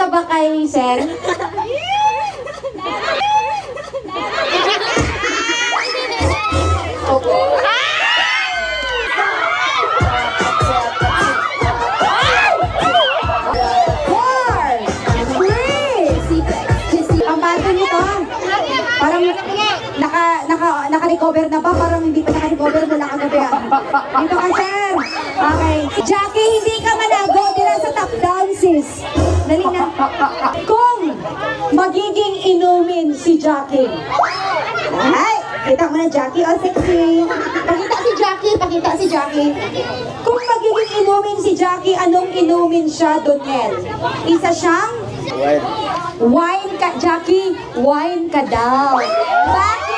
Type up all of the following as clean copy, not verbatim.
ka ba kay Sir? Opo. Parang naka-recover na ba? Parang hindi pa naka-recover mula kagabi. Dito ka, sir. Okay. Jackie, hindi ka manago dila sa top down, sis. Dali na. Kung magiging inumin si Jackie. Ay, kita mo na Jackie. Oh, sexy. Pakita si Jackie. Pakita si Jackie. Kung magiging inumin si Jackie, anong inumin siya, Doniel? Isa siyang wine ka, Jackie. Wine ka daw. Bakit?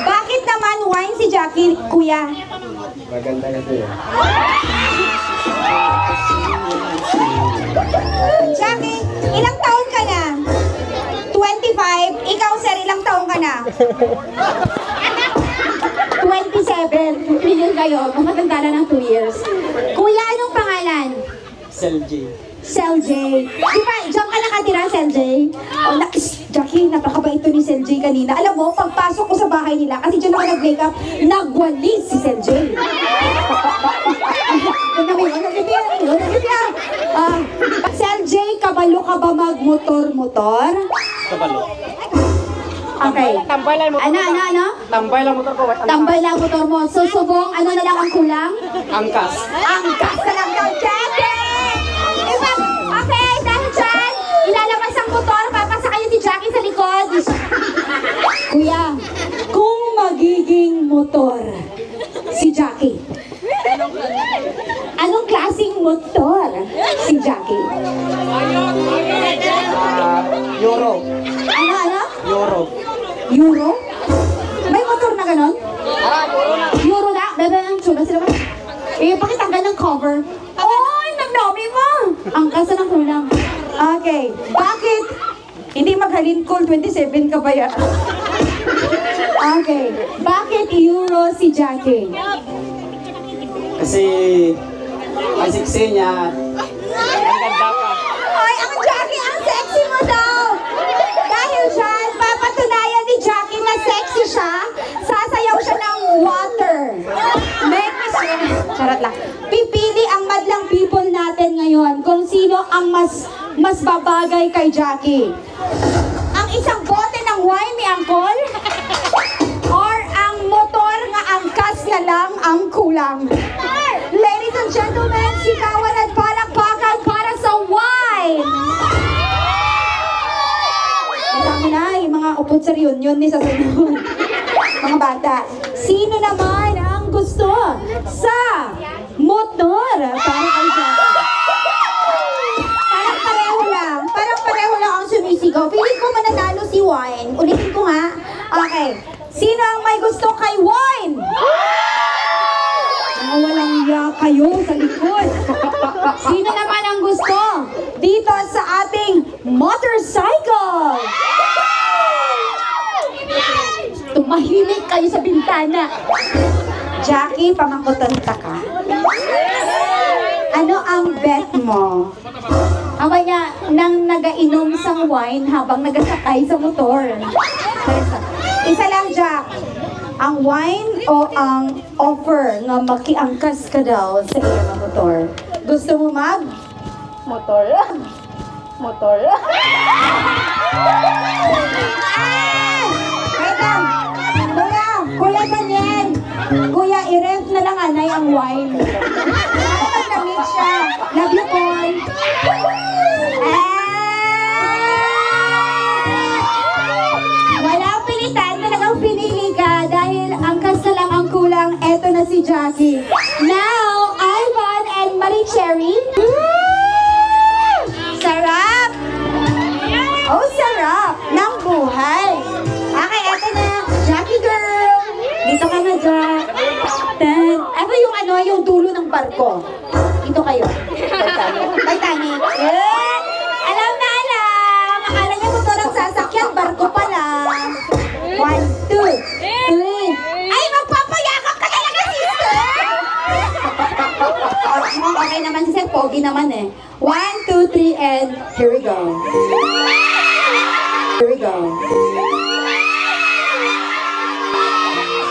Bakit naman wine si Jackie, kuya? Maganda kasi yun. Jackie, ilang taon ka na? 25. Ikaw, sir, ilang taon ka na? 27. Million kayo. Mamatanda na ng 2 years. Kuya, anong pangalan? Selji. Sel J. Di ba, diyan ka nakatira, Sel J? Oh, Jackie, napakabait to ni Sel J kanina. Alam mo, pagpasok ko sa bahay nila, kasi diyan ako nag-makeup, nagwalis si Sel J. Sel J, kabalo ka ba mag-motor-motor? Kabalo. Okay. Tambay lang motor ko. Ano? Tambay lang motor ko. Tambay lang motor mo. Susubong, ano na lang ang kulang? Angkas. Angkas na lang daw, Jackie! Diba? Okay, dahil dyan, ilalabas ang motor, papasakayin si Jackie sa likod. Kuya, kung magiging motor si Jackie, anong klaseng motor si Jackie? Euro. Ano? Euro. Euro? May motor na ganon? Euro na? Bebe, ang tsura sila ba? Pakitanggal ng cover. Oy, nagnomi mo! Ang kasa ng kulang. Okay. Bakit? Hindi maghalin call, 27 ka ba yan? Okay. Bakit Euro si Jackie? Kasi ang siksi niya. Ang ganda pa. Ay, ang Jackie, ang sexy mo daw! Dahil dyan, papatunayan ni Jackie na sexy siya, sasayaw siya ng water. Make me sure. Charot lang. Pipili ang madlang people natin ngayon kung sino ang mas babagay kay Jackie. Ang isang bote ng wine ni Uncle? Or ang motor nga angkas na lang ang kulang? Ladies and gentlemen, sigawan at palakpakan para sa wine! Kasama na yung mga upod sa reunion ni sa sunod. Mga bata, sino naman ang gusto sa motor para kay Jackie? Parang pareho lang ang sumisigaw. Feeling ko mananalo si Wine. Ulitin ko nga. Okay. Sino ang may gusto kay Wine? Walang ya kayo sa likod. Sino naman ang gusto dito sa ating motorcycle? Tumahimik kayo sa bintana. Jackie, pamangkutanta ka. Ano ang bet mo? Ang kanya nang nagainom sang wine habang nagasakay sa motor. Isa lang, Jack. Ang wine o ang offer na makiangkas ka daw sa iyong motor? Gusto mo mag? Motor. Motor. Wait lang. Kuya Daniel. Kuya, i-rent na lang anay ang wine. Kapag na-meet siya. Love you, Paul. Walang pilitan, talagang pinili ka dahil angkas na lang ang kulang. Eto na si Jackie. Now, Ivan and Marie Cherry. Sarap! Oh, sarap ng buhay. Okay, eto na. Jackie girl. Dito ka na, Jack. Eto yung yung dulo ng barko. Ito kayo. Titanic. Yeah. Alam na alam. Akala niya motor ang sasakyan, barko pala. 1, 2, 3. Ay, magpapayakap ka talaga, sister! Okay naman naman si Sir Pogi naman eh. 1, 2, 3, and here we go. Here we go.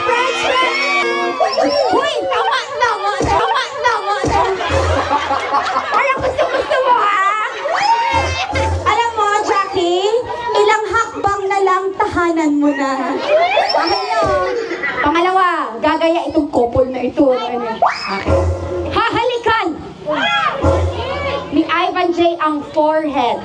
Spread, spread! Uy! Tama! Parang gusto mo ha? Alam mo, Jackie, ilang hakbang na lang tahanan mo na. Ano? Pangalawa, gagaya itong couple na ito. Okay. Hahalikan ni Ivan J ang forehead.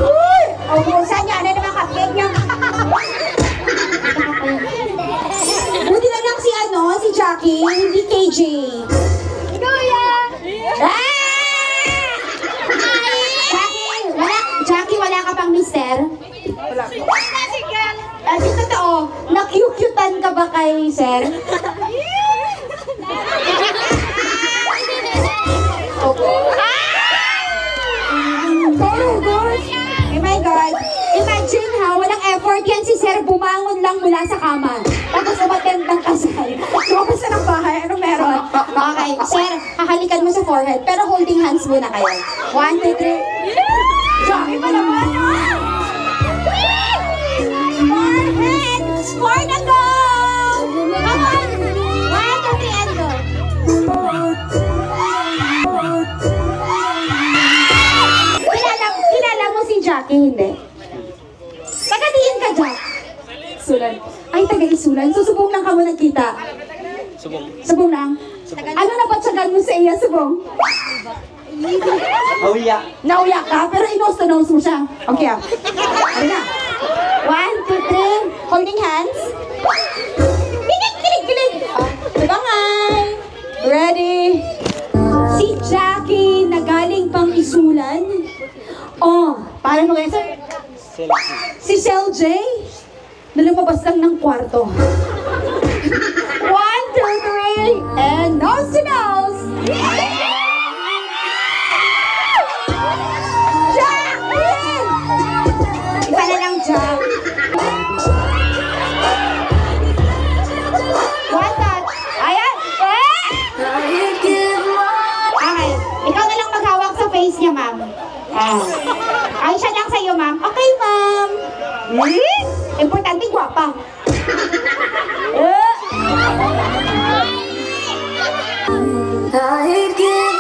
Uy! Ubusan niya. Ano naman cupcake niya? Buti na lang si Jackie, hindi KJ. Kuya! Jackie, wala ka pang mister? Wala. Di totoo, nakyukyutan ka ba kay sir? Oh God! Oh my God! Imagine ha, walang effort yan si sir, bumangon lang mula sa kama. Tapos umattend ng kasal. Lumabas na ng bahay, ano meron? Okay, sir, hahalikan mo sa forehead, pero holding hands muna kayo. 1, 2, 3. Jackie pa naman! Forehead! Score na go! Come on! 1, 2, 3, and go! Kilala mo si Jackie, hindi? Taga-diin ka, Jack? Sulan. Ay, taga-isulan. Susubong lang ka mo nagkita. Subong. Subong lang? Ano na patsagan mo sa iya, subong? Hawya. Nauya ka, pero inos to nose mo siya. Okay, ah. Ano na? 1, 2, 3. Holding hands. Kilig. Sabangay. Ready? Si Jackie na galing pang isulan. Oh, paano mo kayo, sir? Si Shell J na lumabas lang ng kwarto. 1, 2, 3, and nose to nose. Jackie! Isa na lang, Jack. One touch. Ayan. Okay. Ikaw na lang maghawak sa face niya, ma'am. Ay, siya lang sa'yo, ma'am. Okay, ma'am. Importante, gwapa. I give